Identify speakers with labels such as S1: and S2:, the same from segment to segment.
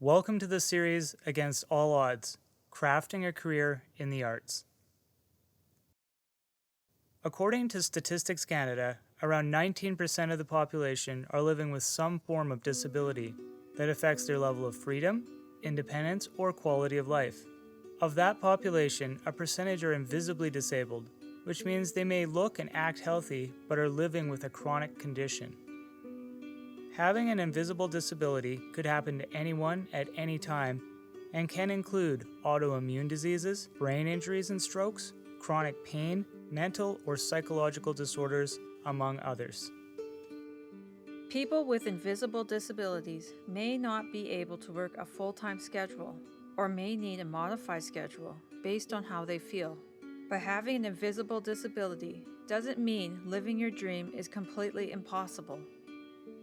S1: Welcome to the series Against All Odds, Crafting a Career in the Arts. According to Statistics Canada, around 19% of the population are living with some form of disability that affects their level of freedom, independence, or quality of life. Of that population, a percentage are invisibly disabled, which means they may look and act healthy but are living with a chronic condition. Having an invisible disability could happen to anyone at any time and can include autoimmune diseases, brain injuries and strokes, chronic pain, mental or psychological disorders, among others.
S2: People with invisible disabilities may not be able to work a full-time schedule or may need a modified schedule based on how they feel. But having an invisible disability doesn't mean living your dream is completely impossible.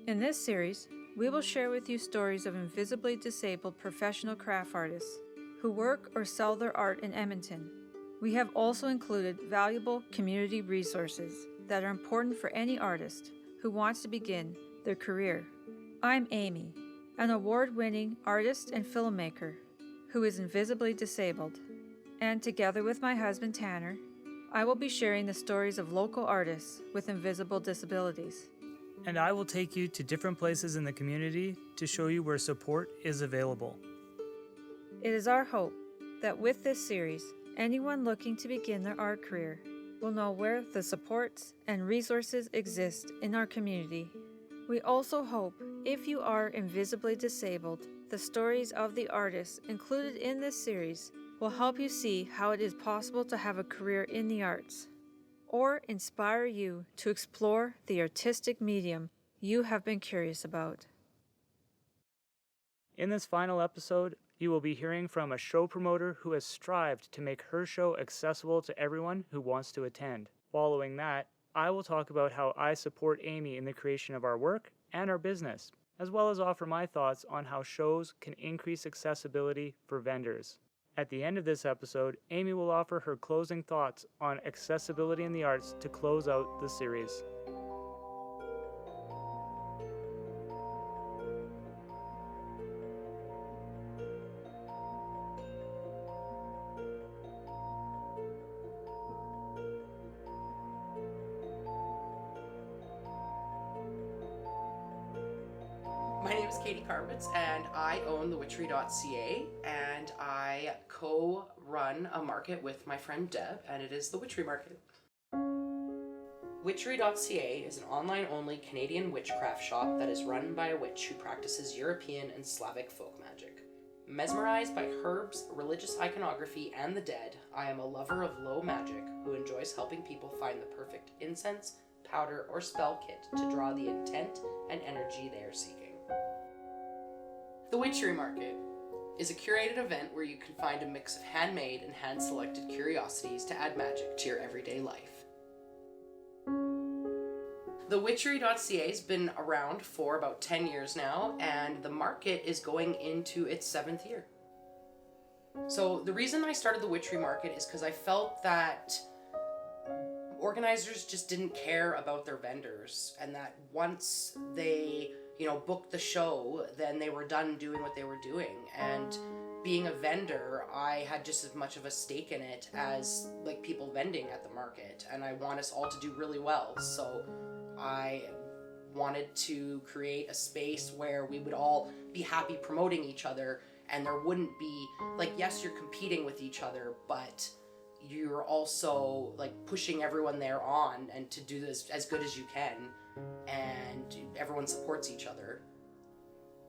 S2: In this series, we will share with you stories of invisibly disabled professional craft artists who work or sell their art in Edmonton. We have also included valuable community resources that are important for any artist who wants to begin their career. I'm Amy, an award-winning artist and filmmaker who is invisibly disabled. And together with my husband Tanner, I will be sharing the stories of local artists with invisible disabilities.
S1: And I will take you to different places in the community to show you where support is available.
S2: It is our hope that with this series, anyone looking to begin their art career will know where the supports and resources exist in our community. We also hope, if you are invisibly disabled, the stories of the artists included in this series will help you see how it is possible to have a career in the arts, or inspire you to explore the artistic medium you have been curious about.
S1: In this final episode, you will be hearing from a show promoter who has strived to make her show accessible to everyone who wants to attend. Following that, I will talk about how I support Amy in the creation of our work and our business, as well as offer my thoughts on how shows can increase accessibility for vendors. At the end of this episode, Amy will offer her closing thoughts on accessibility in the arts to close out the series.
S3: My name is Katie Carpets, and I own thewitchery.ca, and I co-run a market with my friend Deb, and it is the Witchery Market. Witchery.ca is an online-only Canadian witchcraft shop that is run by a witch who practices European and Slavic folk magic. Mesmerized by herbs, religious iconography, and the dead, I am a lover of low magic who enjoys helping people find the perfect incense, powder, or spell kit to draw the intent and energy they are seeking. The Witchery Market is a curated event where you can find a mix of handmade and hand-selected curiosities to add magic to your everyday life. The Witchery.ca has been around for about 10 years now, and the market is going into its 7th year. So the reason I started the Witchery Market is because I felt that organizers just didn't care about their vendors, and that once they booked the show, then they were done doing what they were doing. And being a vendor, I had just as much of a stake in it as people vending at the market, and I want us all to do really well. So I wanted to create a space where we would all be happy promoting each other, and there wouldn't be yes, you're competing with each other, but you're also pushing everyone there on and to do this as good as you can, and everyone supports each other.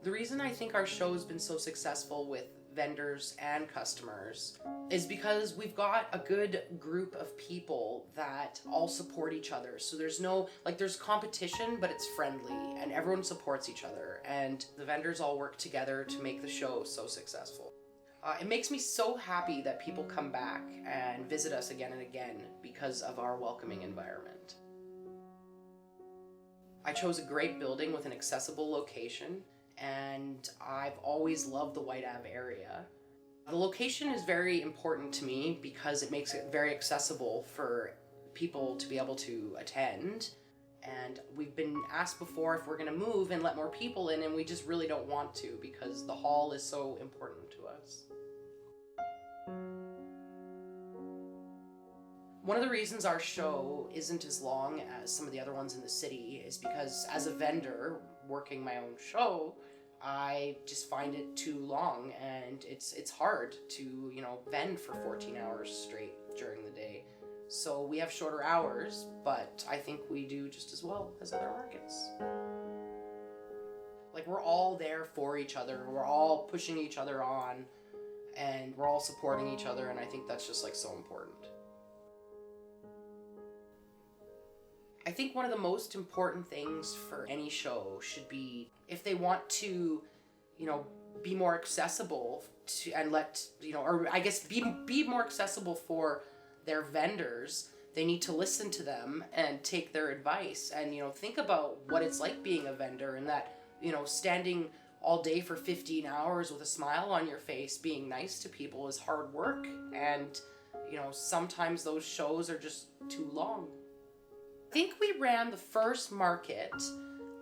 S3: The reason I think our show has been so successful with vendors and customers is because we've got a good group of people that all support each other. So there's no, there's competition, but it's friendly and everyone supports each other, and the vendors all work together to make the show so successful. It makes me so happy that people come back and visit us again and again because of our welcoming environment. I chose a great building with an accessible location, and I've always loved the White Ave area. The location is very important to me because it makes it very accessible for people to be able to attend, And we've been asked before if we're going to move and let more people in, and we just really don't want to because the hall is so important to us. One of the reasons our show isn't as long as some of the other ones in the city is because as a vendor working my own show, I just find it too long, and it's hard to, vend for 14 hours straight during the day. So we have shorter hours, but I think we do just as well as other markets. Like, we're all there for each other. We're all pushing each other on, and we're all supporting each other, and I think that's just so important. I think one of the most important things for any show should be, if they want to, be more accessible to, and be more accessible for their vendors, they need to listen to them and take their advice and, think about what it's like being a vendor, and that, standing all day for 15 hours with a smile on your face, being nice to people is hard work. And, sometimes those shows are just too long. I think we ran the first market,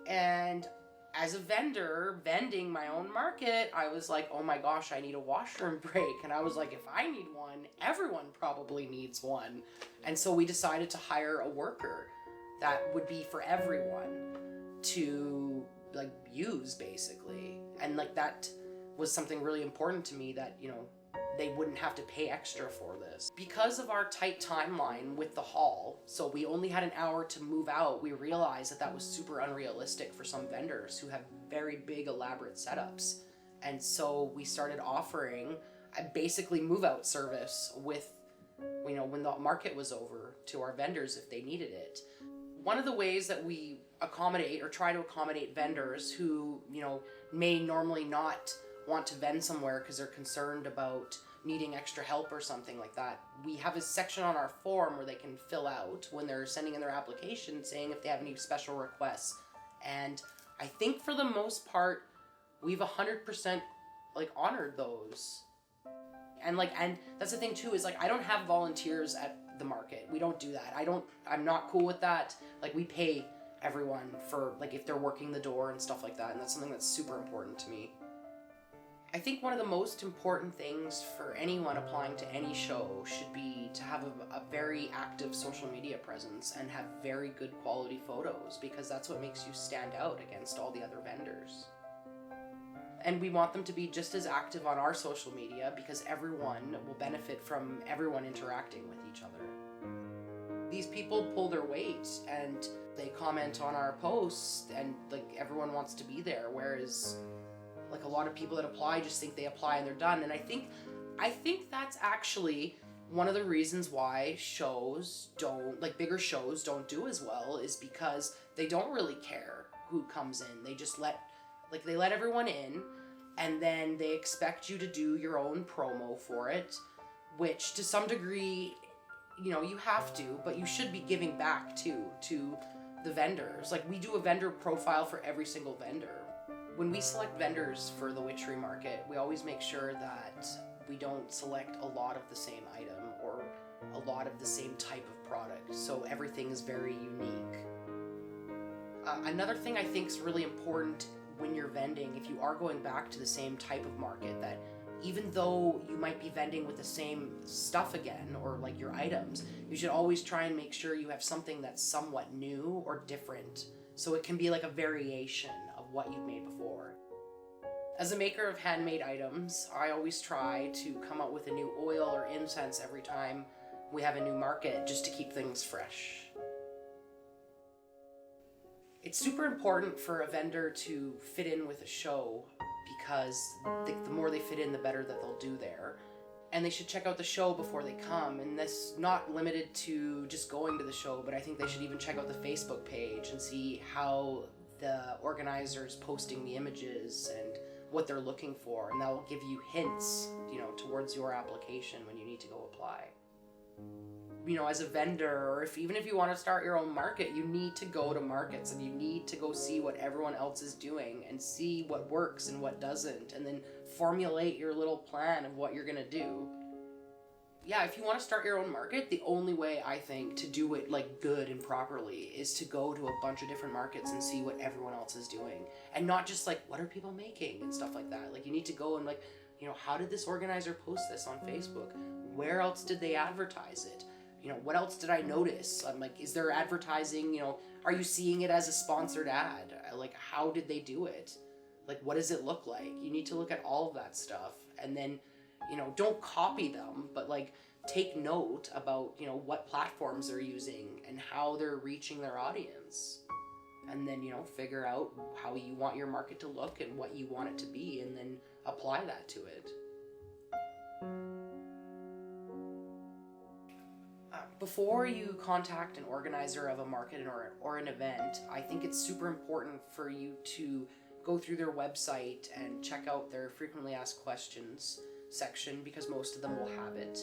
S3: and as a vendor, vending my own market, I was like, oh my gosh, I need a washroom break. And I was like, if I need one, everyone probably needs one. And so we decided to hire a worker that would be for everyone to use, basically. And that was something really important to me, that, they wouldn't have to pay extra for this. Because of our tight timeline with the hall, so we only had an hour to move out, we realized that was super unrealistic for some vendors who have very big, elaborate setups. And so we started offering a basically move-out service with, when the market was over, to our vendors if they needed it. One of the ways that we accommodate or try to accommodate vendors who, may normally not want to vend somewhere because they're concerned about needing extra help or something like that, we have a section on our form where they can fill out when they're sending in their application saying if they have any special requests. And I think for the most part, we've 100% honored those. And that's the thing too, is I don't have volunteers at the market. We don't do that. I'm not cool with that. We pay everyone for if they're working the door and stuff like that. And that's something that's super important to me. I think one of the most important things for anyone applying to any show should be to have a very active social media presence and have very good quality photos, because that's what makes you stand out against all the other vendors. And we want them to be just as active on our social media, because everyone will benefit from everyone interacting with each other. These people pull their weight and they comment on our posts, and everyone wants to be there, whereas a lot of people that apply just think they apply and they're done. And I think that's actually one of the reasons why shows don't, bigger shows don't do as well, is because they don't really care who comes in. They just let everyone in, and then they expect you to do your own promo for it, which to some degree, you have to, but you should be giving back too to the vendors. We do a vendor profile for every single vendor. When we select vendors for the witchery market, we always make sure that we don't select a lot of the same item or a lot of the same type of product, so everything is very unique. Another thing I think is really important when you're vending, if you are going back to the same type of market, that even though you might be vending with the same stuff again, or your items, you should always try and make sure you have something that's somewhat new or different, so it can be a variation of what you've made before. As a maker of handmade items, I always try to come up with a new oil or incense every time we have a new market, just to keep things fresh. It's super important for a vendor to fit in with a show, because the more they fit in, the better that they'll do there. And they should check out the show before they come, and that's not limited to just going to the show, but I think they should even check out the Facebook page and see how the organizer's posting the images and what they're looking for, and that will give you hints, towards your application when you need to go apply. As a vendor, or even if you want to start your own market, you need to go to markets and you need to go see what everyone else is doing and see what works and what doesn't, and then formulate your little plan of what you're going to do. yeah, if you want to start your own market, the only way I think to do it like good and properly is to go to a bunch of different markets and see what everyone else is doing, and not just like what are people making and stuff like that. Like you need to go and like, you know, how did this organizer post this on Facebook? Where else did they advertise it? You know, what else did I notice? I'm like, is there advertising? You know, are you seeing it as a sponsored ad? Like, how did they do it? Like, what does it look like? You need to look at all of that stuff, and then, you know, don't copy them, but like take note about, you know, what platforms they're using and how they're reaching their audience. And then, you know, figure out how you want your market to look and what you want it to be, and then apply that to it. Before you contact an organizer of a market or an event, I think it's super important for you to go through their website and check out their frequently asked questions section, because most of them will have it.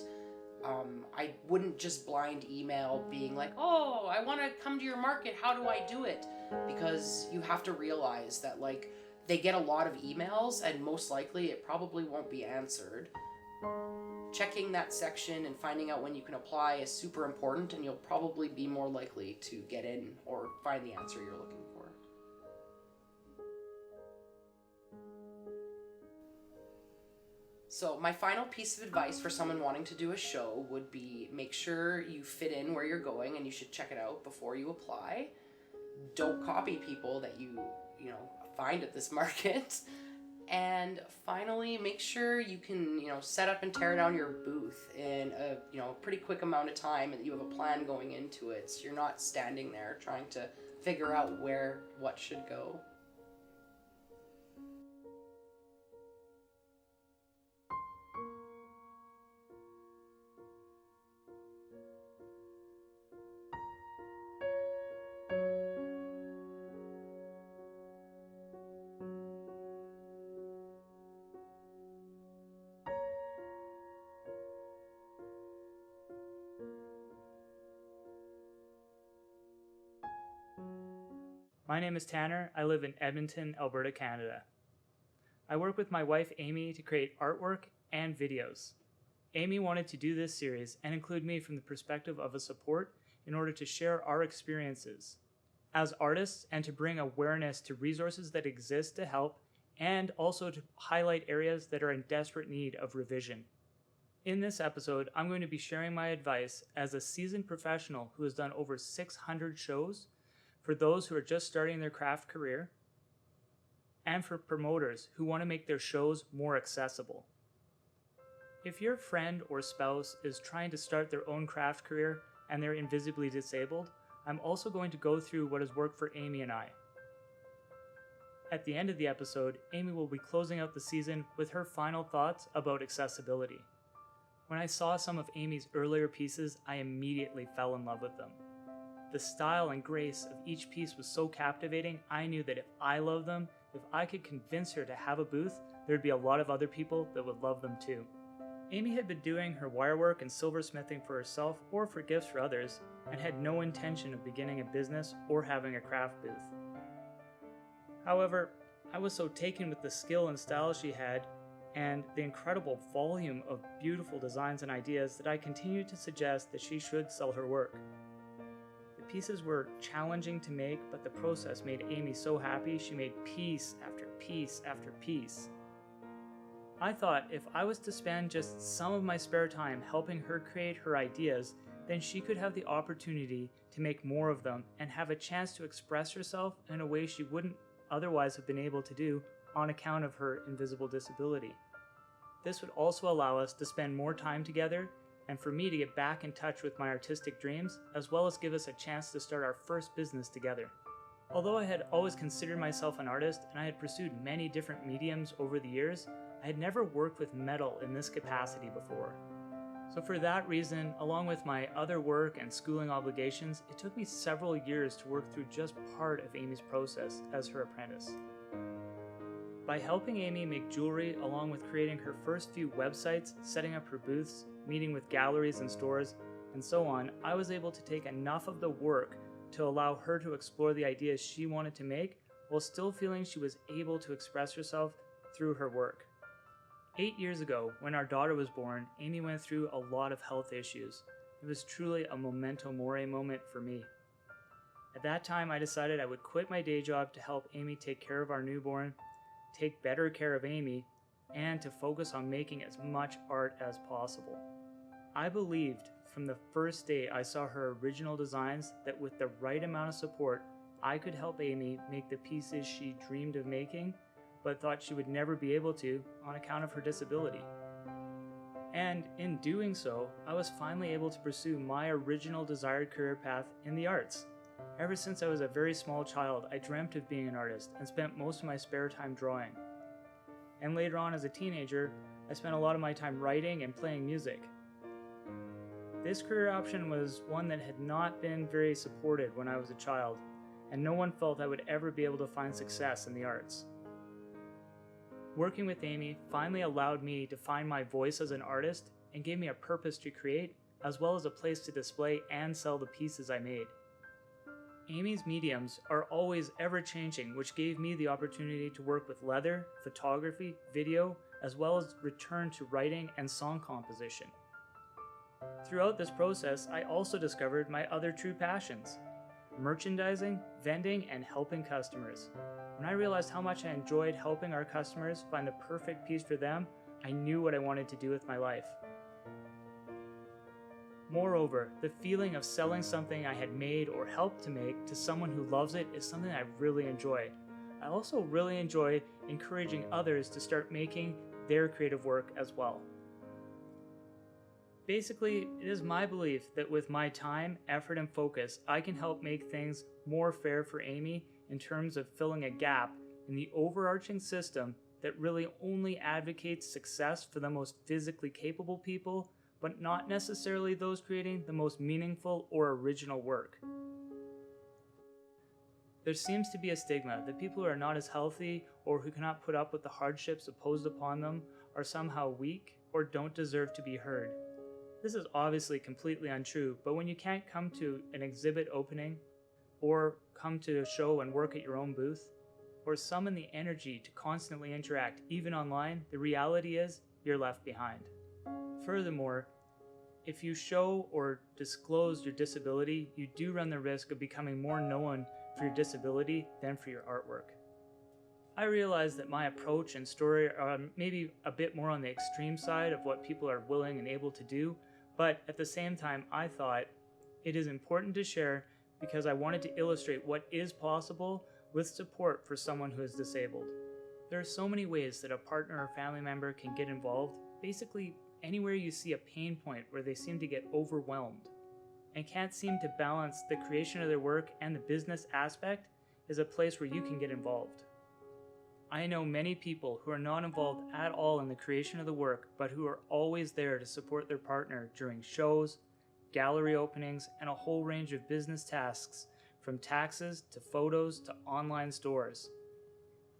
S3: I wouldn't just blind email being like, oh, I want to come to your market, how do I do it? Because you have to realize that like they get a lot of emails and most likely it probably won't be answered. Checking that section and finding out when you can apply is super important, and you'll probably be more likely to get in or find the answer you're looking for. So my final piece of advice for someone wanting to do a show would be make sure you fit in where you're going, and you should check it out before you apply. Don't copy people that you find at this market. And finally, make sure you can, set up and tear down your booth in a, pretty quick amount of time, and that you have a plan going into it. So you're not standing there trying to figure out what should go.
S1: My name is Tanner. I live in Edmonton, Alberta, Canada. I work with my wife Amy to create artwork and videos. Amy wanted to do this series and include me from the perspective of a support in order to share our experiences as artists and to bring awareness to resources that exist to help, and also to highlight areas that are in desperate need of revision. In this episode, I'm going to be sharing my advice as a seasoned professional who has done over 600 shows, for those who are just starting their craft career, and for promoters who want to make their shows more accessible. If your friend or spouse is trying to start their own craft career and they're invisibly disabled, I'm also going to go through what has worked for Amy and I. At the end of the episode, Amy will be closing out the season with her final thoughts about accessibility. When I saw some of Amy's earlier pieces, I immediately fell in love with them. The style and grace of each piece was so captivating, I knew that if I loved them, if I could convince her to have a booth, there'd be a lot of other people that would love them too. Amy had been doing her wirework and silversmithing for herself or for gifts for others, and had no intention of beginning a business or having a craft booth. However, I was so taken with the skill and style she had, and the incredible volume of beautiful designs and ideas, that I continued to suggest that she should sell her work. The pieces were challenging to make, but the process made Amy so happy she made piece after piece after piece. I thought if I was to spend just some of my spare time helping her create her ideas, then she could have the opportunity to make more of them and have a chance to express herself in a way she wouldn't otherwise have been able to do on account of her invisible disability. This would also allow us to spend more time together, and for me to get back in touch with my artistic dreams, as well as give us a chance to start our first business together. Although I had always considered myself an artist and I had pursued many different mediums over the years, I had never worked with metal in this capacity before. So for that reason, along with my other work and schooling obligations, it took me several years to work through just part of Amy's process as her apprentice. By helping Amy make jewelry, along with creating her first few websites, setting up her booths, meeting with galleries and stores, and so on, I was able to take enough of the work to allow her to explore the ideas she wanted to make, while still feeling she was able to express herself through her work. 8 years ago, when our daughter was born, Amy went through a lot of health issues. It was truly a memento mori moment for me. At that time, I decided I would quit my day job to help Amy take care of our newborn, take better care of Amy, and to focus on making as much art as possible. I believed from the first day I saw her original designs that with the right amount of support, I could help Amy make the pieces she dreamed of making, but thought she would never be able to on account of her disability. And in doing so, I was finally able to pursue my original desired career path in the arts. Ever since I was a very small child, I dreamt of being an artist and spent most of my spare time drawing. And later on as a teenager, I spent a lot of my time writing and playing music. This career option was one that had not been very supported when I was a child, and no one felt I would ever be able to find success in the arts. Working with Amy finally allowed me to find my voice as an artist and gave me a purpose to create, as well as a place to display and sell the pieces I made. Amy's mediums are always ever-changing, which gave me the opportunity to work with leather, photography, video, as well as return to writing and song composition. Throughout this process, I also discovered my other true passions: merchandising, vending, and helping customers. When I realized how much I enjoyed helping our customers find the perfect piece for them, I knew what I wanted to do with my life. Moreover, the feeling of selling something I had made or helped to make to someone who loves it is something I really enjoy. I also really enjoy encouraging others to start making their creative work as well. Basically, it is my belief that with my time, effort, and focus, I can help make things more fair for Amy in terms of filling a gap in the overarching system that really only advocates success for the most physically capable people, but not necessarily those creating the most meaningful or original work. There seems to be a stigma that people who are not as healthy or who cannot put up with the hardships imposed upon them are somehow weak or don't deserve to be heard. This is obviously completely untrue, but when you can't come to an exhibit opening, or come to a show and work at your own booth, or summon the energy to constantly interact even online, the reality is you're left behind. Furthermore, if you show or disclose your disability, you do run the risk of becoming more known for your disability than for your artwork. I realize that my approach and story are maybe a bit more on the extreme side of what people are willing and able to do, but at the same time, I thought it is important to share because I wanted to illustrate what is possible with support for someone who is disabled. There are so many ways that a partner or family member can get involved, basically anywhere you see a pain point where they seem to get overwhelmed and can't seem to balance the creation of their work and the business aspect is a place where you can get involved. I know many people who are not involved at all in the creation of the work, but who are always there to support their partner during shows, gallery openings, and a whole range of business tasks, from taxes to photos to online stores.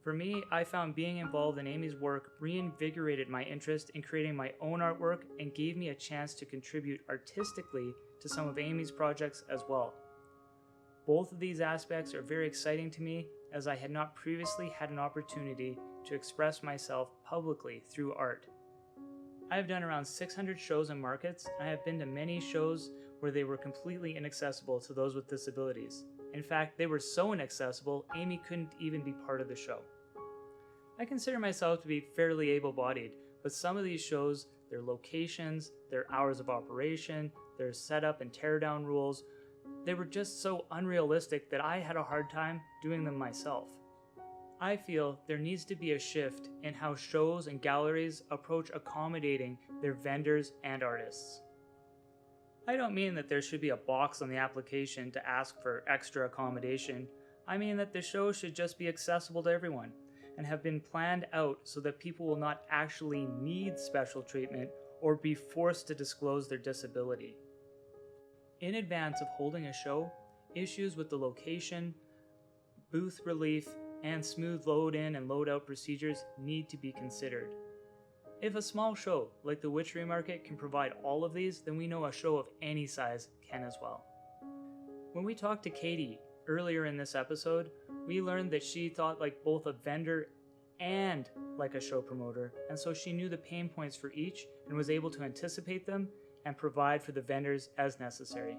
S1: For me, I found being involved in Amy's work reinvigorated my interest in creating my own artwork and gave me a chance to contribute artistically to some of Amy's projects as well. Both of these aspects are very exciting to me, as I had not previously had an opportunity to express myself publicly through art. I have done around 600 shows and markets, and I have been to many shows where they were completely inaccessible to those with disabilities. In fact, they were so inaccessible, Amy couldn't even be part of the show. I consider myself to be fairly able-bodied, but some of these shows, their locations, their hours of operation, their setup and teardown rules, they were just so unrealistic that I had a hard time doing them myself. I feel there needs to be a shift in how shows and galleries approach accommodating their vendors and artists. I don't mean that there should be a box on the application to ask for extra accommodation. I mean that the show should just be accessible to everyone and have been planned out so that people will not actually need special treatment or be forced to disclose their disability. In advance of holding a show, issues with the location, booth relief, and smooth load-in and load-out procedures need to be considered. If a small show, like the Witchery Market, can provide all of these, then we know a show of any size can as well. When we talked to Katie earlier in this episode, we learned that she thought like both a vendor and like a show promoter, and so she knew the pain points for each and was able to anticipate them and provide for the vendors as necessary.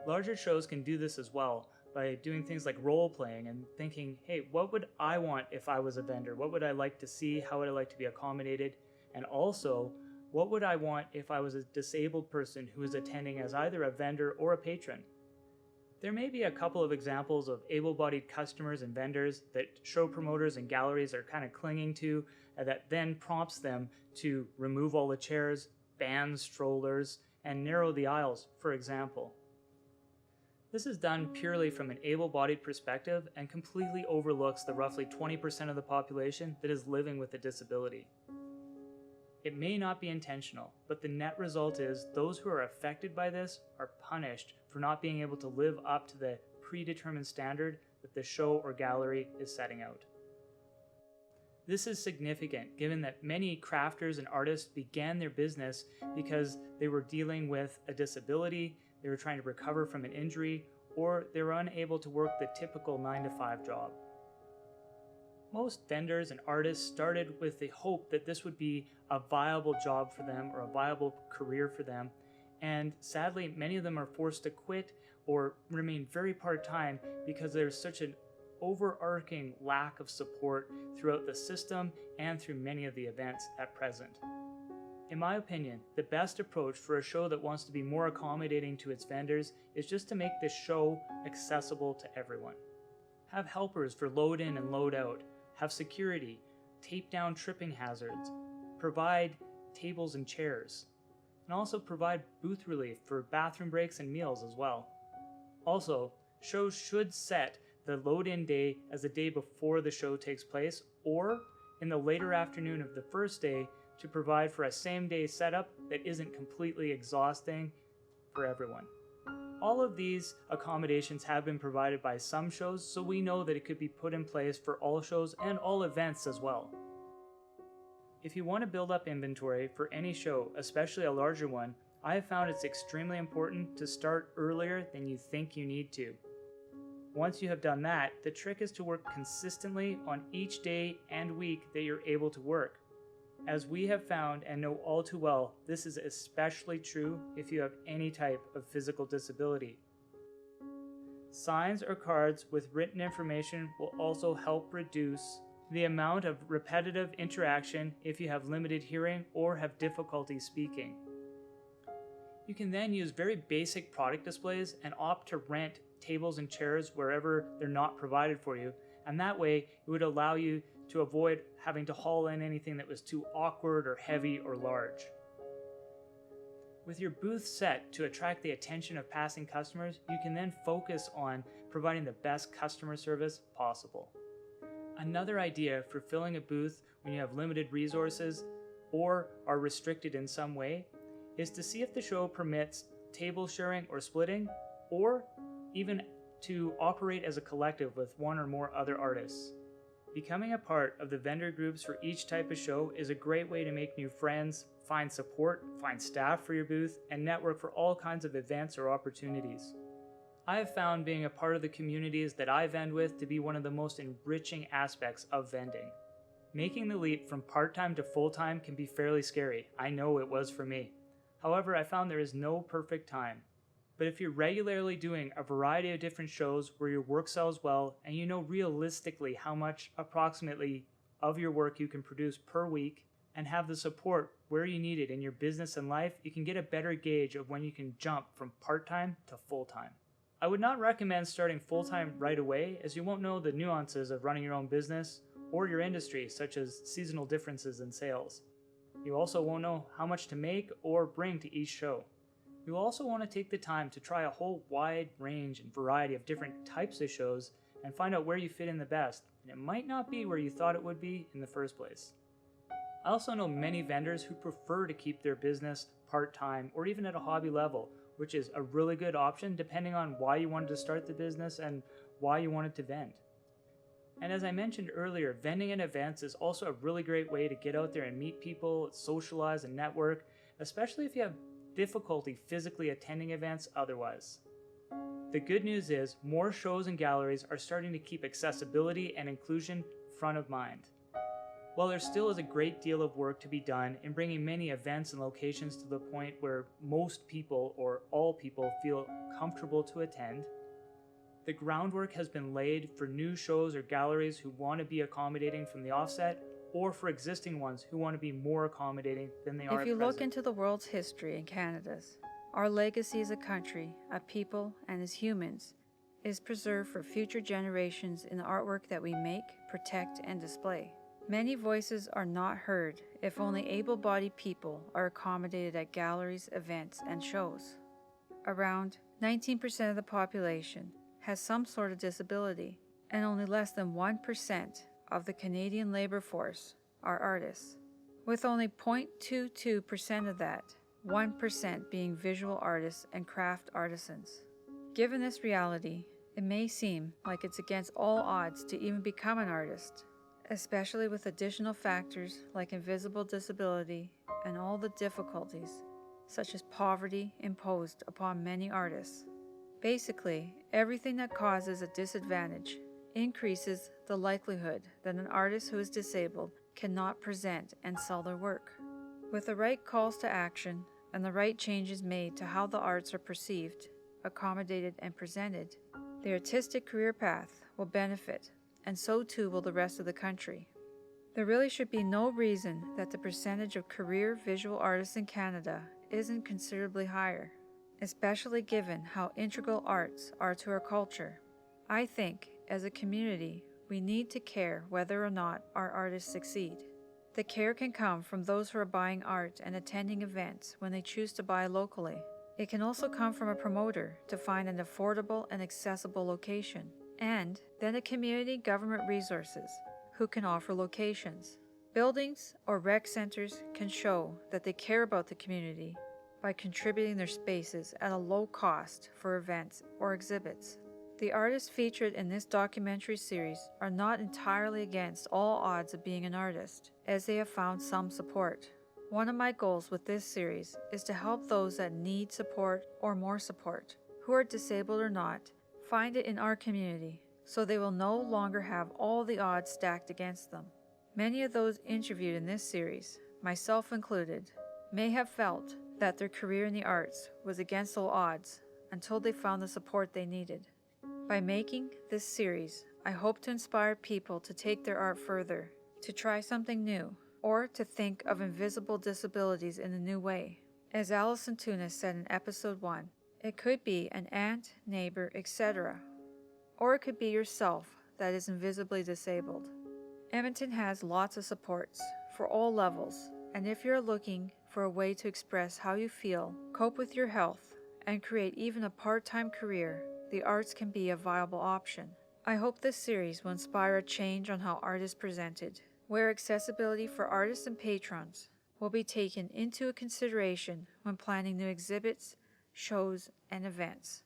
S1: Larger shows can do this as well by doing things like role playing and thinking, hey, what would I want if I was a vendor? What would I like to see? How would I like to be accommodated? And also, what would I want if I was a disabled person who is attending as either a vendor or a patron? There may be a couple of examples of able-bodied customers and vendors that show promoters and galleries are kind of clinging to, that then prompts them to remove all the chairs, ban strollers, and narrow the aisles, for example. This is done purely from an able-bodied perspective and completely overlooks the roughly 20% of the population that is living with a disability. It may not be intentional, but the net result is those who are affected by this are punished for not being able to live up to the predetermined standard that the show or gallery is setting out. This is significant given that many crafters and artists began their business because they were dealing with a disability, they were trying to recover from an injury, or they were unable to work the typical 9-to-5 job. Most vendors and artists started with the hope that this would be a viable job for them or a viable career for them, and sadly many of them are forced to quit or remain very part-time because there's such an overarching lack of support throughout the system and through many of the events at present. In my opinion, the best approach for a show that wants to be more accommodating to its vendors is just to make this show accessible to everyone. Have helpers for load in and load out, have security, tape down tripping hazards, provide tables and chairs, and also provide booth relief for bathroom breaks and meals as well. Also, shows should set the load-in day as the day before the show takes place or in the later afternoon of the first day to provide for a same-day setup that isn't completely exhausting for everyone. All of these accommodations have been provided by some shows, so we know that it could be put in place for all shows and all events as well. If you want to build up inventory for any show, especially a larger one, I have found it's extremely important to start earlier than you think you need to. Once you have done that, the trick is to work consistently on each day and week that you're able to work. As we have found and know all too well, this is especially true if you have any type of physical disability. Signs or cards with written information will also help reduce the amount of repetitive interaction if you have limited hearing or have difficulty speaking. You can then use very basic product displays and opt to rent tables and chairs wherever they're not provided for you, and that way it would allow you to avoid having to haul in anything that was too awkward or heavy or large. With your booth set to attract the attention of passing customers, you can then focus on providing the best customer service possible. Another idea for filling a booth when you have limited resources or are restricted in some way is to see if the show permits table sharing or splitting, or even to operate as a collective with one or more other artists. Becoming a part of the vendor groups for each type of show is a great way to make new friends, find support, find staff for your booth, and network for all kinds of events or opportunities. I have found being a part of the communities that I vend with to be one of the most enriching aspects of vending. Making the leap from part-time to full-time can be fairly scary. I know it was for me. However, I found there is no perfect time. But if you're regularly doing a variety of different shows where your work sells well and you know realistically how much approximately of your work you can produce per week and have the support where you need it in your business and life, you can get a better gauge of when you can jump from part-time to full-time. I would not recommend starting full-time right away, as you won't know the nuances of running your own business or your industry, such as seasonal differences in sales. You also won't know how much to make or bring to each show. You'll also want to take the time to try a whole wide range and variety of different types of shows and find out where you fit in the best, and it might not be where you thought it would be in the first place. I also know many vendors who prefer to keep their business part-time or even at a hobby level, which is a really good option depending on why you wanted to start the business and why you wanted to vend. And as I mentioned earlier, vending at events is also a really great way to get out there and meet people, socialize and network, especially if you have difficulty physically attending events otherwise. The good news is more shows and galleries are starting to keep accessibility and inclusion front of mind. While there still is a great deal of work to be done in bringing many events and locations to the point where most people or all people feel comfortable to attend, the groundwork has been laid for new shows or galleries who want to be accommodating from the offset, or for existing ones who want to be more accommodating than they are
S2: If you
S1: at
S2: look
S1: present.
S2: into the world's history and Canada's, our legacy as a country, a people, and as humans is preserved for future generations in the artwork that we make, protect, and display. Many voices are not heard if only able-bodied people are accommodated at galleries, events, and shows. Around 19% of the population has some sort of disability, and only less than 1% of the Canadian labor force are artists, with only 0.22% of that, 1% being visual artists and craft artisans. Given this reality, it may seem like it's against all odds to even become an artist, especially with additional factors like invisible disability and all the difficulties, such as poverty, imposed upon many artists. Basically, everything that causes a disadvantage increases the likelihood that an artist who is disabled cannot present and sell their work. With the right calls to action and the right changes made to how the arts are perceived, accommodated, and presented, the artistic career path will benefit, and so too will the rest of the country. There really should be no reason that the percentage of career visual artists in Canada isn't considerably higher, especially given how integral arts are to our culture. I think, as a community, we need to care whether or not our artists succeed. The care can come from those who are buying art and attending events when they choose to buy locally. It can also come from a promoter to find an affordable and accessible location, and then a community government resources who can offer locations. Buildings or rec centers can show that they care about the community by contributing their spaces at a low cost for events or exhibits. The artists featured in this documentary series are not entirely against all odds of being an artist, as they have found some support. One of my goals with this series is to help those that need support or more support, who are disabled or not, find it in our community, so they will no longer have all the odds stacked against them. Many of those interviewed in this series, myself included, may have felt that their career in the arts was against all odds until they found the support they needed. By making this series, I hope to inspire people to take their art further, to try something new, or to think of invisible disabilities in a new way. As Alison Tunis said in episode 1, it could be an aunt, neighbor, etc. Or it could be yourself that is invisibly disabled. Edmonton has lots of supports for all levels, and if you're looking for a way to express how you feel, cope with your health, and create even a part-time career, the arts can be a viable option. I hope this series will inspire a change on how art is presented, where accessibility for artists and patrons will be taken into consideration when planning new exhibits, shows, and events.